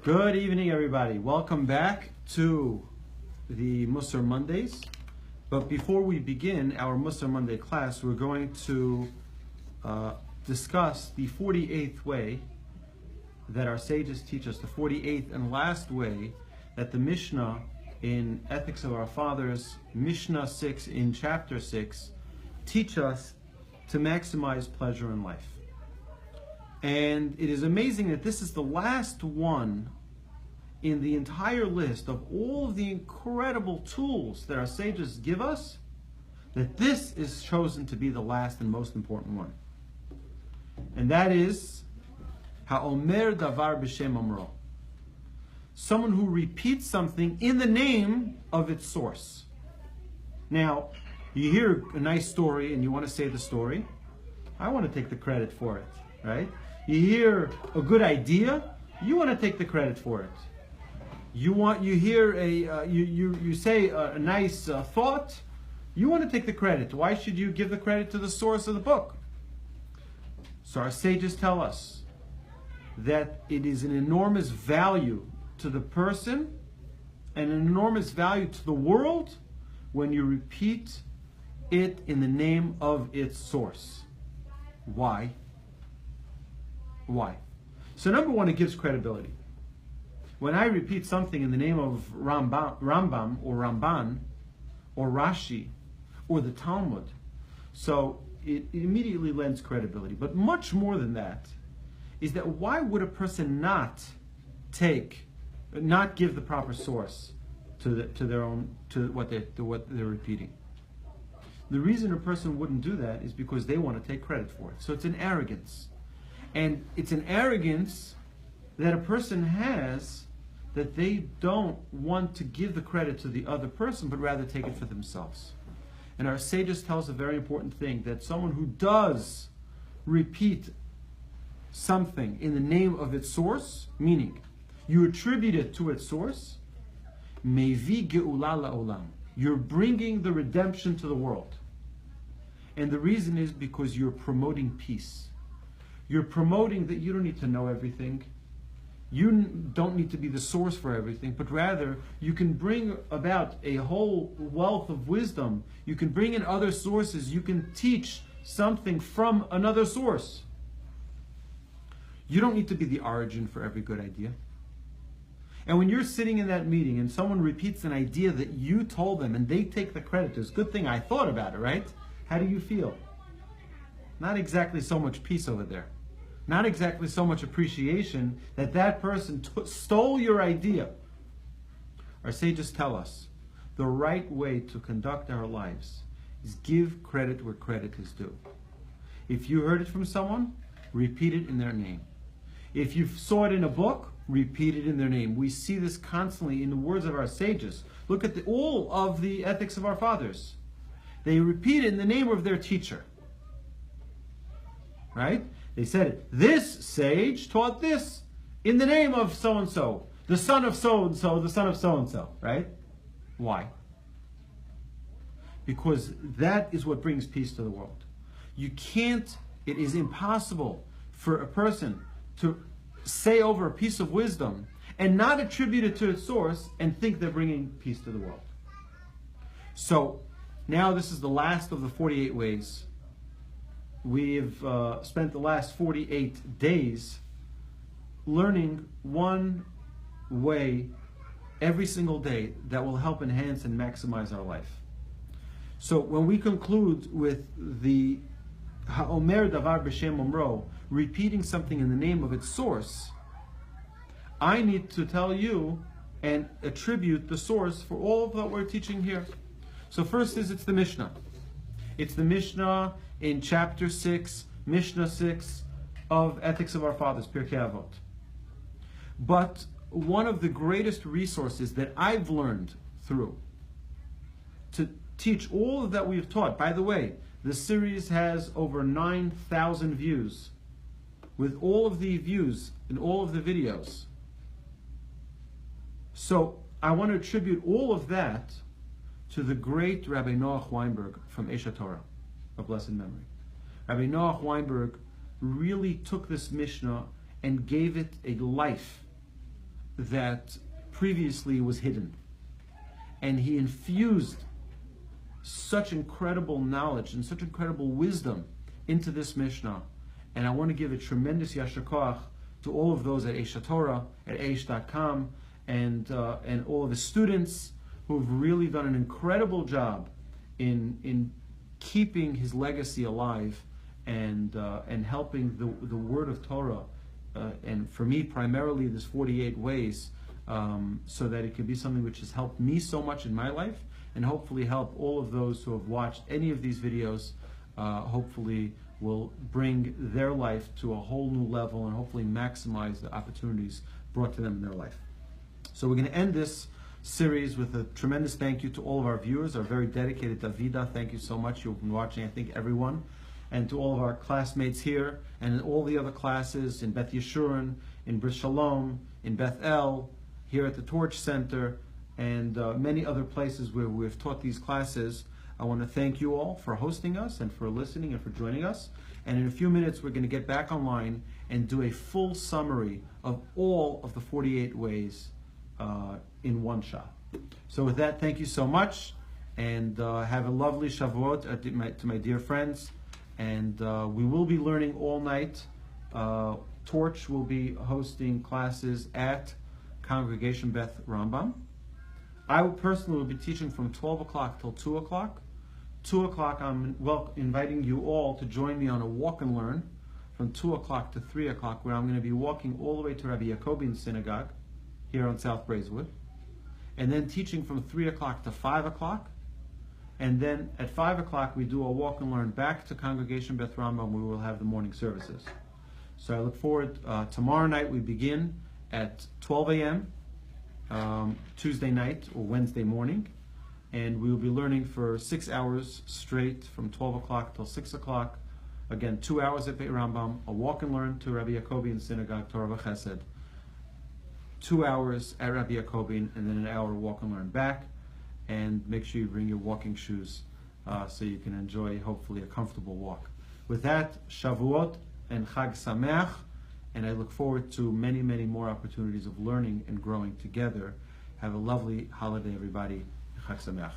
Good evening, everybody. Welcome back to the Musar Mondays. But before we begin our Musar Monday class, we're going to discuss the 48th way that our sages teach us, the 48th and last way that the Mishnah in Ethics of Our Fathers, Mishnah 6 in chapter 6, teach us to maximize pleasure in life. And it is amazing that this is the last one in the entire list of all of the incredible tools that our sages give us, that this is chosen to be the last and most important one. And that is Ha'omer davar b'shem omro. Someone who repeats something in the name of its source. Now, you hear a nice story and you want to say the story. I want to take the credit for it, right? You hear a good idea, you want to take the credit for it. You say a nice thought, you want to take the credit. Why should you give the credit to the source of the book? So our sages tell us that it is an enormous value to the person and an enormous value to the world when you repeat it in the name of its source. Why? Why? So number one, it gives credibility. When I repeat something in the name of Rambam or Ramban or Rashi or the Talmud, so it immediately lends credibility. But much more than that is that why would a person not give the proper source to what they're repeating? The reason a person wouldn't do that is because they want to take credit for it. So it's an arrogance. And it's an arrogance that a person has, that they don't want to give the credit to the other person, but rather take it for themselves. And our sages tell us a very important thing, that someone who does repeat something in the name of its source, meaning you attribute it to its source, mevi geula la'olam, you're bringing the redemption to the world. And the reason is because you're promoting peace. You're promoting that you don't need to know everything. You don't need to be the source for everything, but rather you can bring about a whole wealth of wisdom. You can bring in other sources. You can teach something from another source. You don't need to be the origin for every good idea. And when you're sitting in that meeting and someone repeats an idea that you told them and they take the credit, it's a good thing I thought about it, right? How do you feel? Not exactly so much peace over there. Not exactly so much appreciation that that person stole your idea. Our sages tell us the right way to conduct our lives is give credit where credit is due. If you heard it from someone, repeat it in their name. If you saw it in a book, repeat it in their name. We see this constantly in the words of our sages. Look at all of the ethics of our fathers. They repeat it in the name of their teacher. Right? They said, this sage taught this in the name of so-and-so, the son of so-and-so, the son of so-and-so, right? Why? Because that is what brings peace to the world. You can't, it is impossible for a person to say over a piece of wisdom and not attribute it to its source and think they're bringing peace to the world. So, now this is the last of the 48 ways. We've spent the last 48 days learning one way every single day that will help enhance and maximize our life. So when we conclude with the Ha'omer davar b'shem omro, repeating something in the name of its source, I need to tell you and attribute the source for all of what we're teaching here. So first it's the Mishnah. It's the Mishnah in chapter 6, Mishnah 6 of Ethics of Our Fathers, Pirkei Avot. But one of the greatest resources that I've learned through to teach all of that we've taught, by the way, the series has over 9,000 views, with all of the views in all of the videos. So I want to attribute all of that to the great Rabbi Noach Weinberg from Esha Torah, of blessed memory. Rabbi Noach Weinberg really took this Mishnah and gave it a life. that previously was hidden. And he infused such incredible knowledge and such incredible wisdom into this Mishnah. And I want to give a tremendous yasher koach to all of those at Eish Torah, at eish.com, and all of the students who've really done an incredible job in keeping his legacy alive and helping the word of Torah, and for me primarily this 48 ways, so that it could be something which has helped me so much in my life, and hopefully help all of those who have watched any of these videos, hopefully will bring their life to a whole new level and hopefully maximize the opportunities brought to them in their life. So we're going to end this series with a tremendous thank you to all of our viewers, our very dedicated Davida. Thank you so much. You've been watching, I think, everyone. And to all of our classmates here and in all the other classes in Beth Yeshurun, in Bris Shalom, in Beth El, here at the Torch Center, and many other places where we've taught these classes. I want to thank you all for hosting us and for listening and for joining us. And in a few minutes, we're going to get back online and do a full summary of all of the 48 ways in one shot. So with that, thank you so much, and have a lovely Shavuot to my dear friends. And we will be learning all night. Torch will be hosting classes at Congregation Beth Rambam. I personally will be teaching from 12 o'clock till 2 o'clock. 2 o'clock, I'm inviting you all to join me on a walk and learn from 2 o'clock to 3 o'clock, where I'm going to be walking all the way to Rabbi Yaakobin's synagogue here on South Braeswood, and then teaching from 3 o'clock to 5 o'clock. And then at 5 o'clock, we do a walk and learn back to Congregation Beth Rambam, where we will have the morning services. So I look forward. Tomorrow night, we begin at 12 a.m., Tuesday night or Wednesday morning. And we will be learning for 6 hours straight from 12 o'clock till 6 o'clock. Again, 2 hours at Beit Rambam, a walk and learn to Rabbi Yaakobin Synagogue, Torah V'Chesed. 2 hours at Rabbi Yaakobin, and then an hour walk and learn back. And make sure you bring your walking shoes so you can enjoy, hopefully, a comfortable walk. With that, Shavuot and Chag Sameach, and I look forward to many, many more opportunities of learning and growing together. Have a lovely holiday, everybody. Chag Sameach.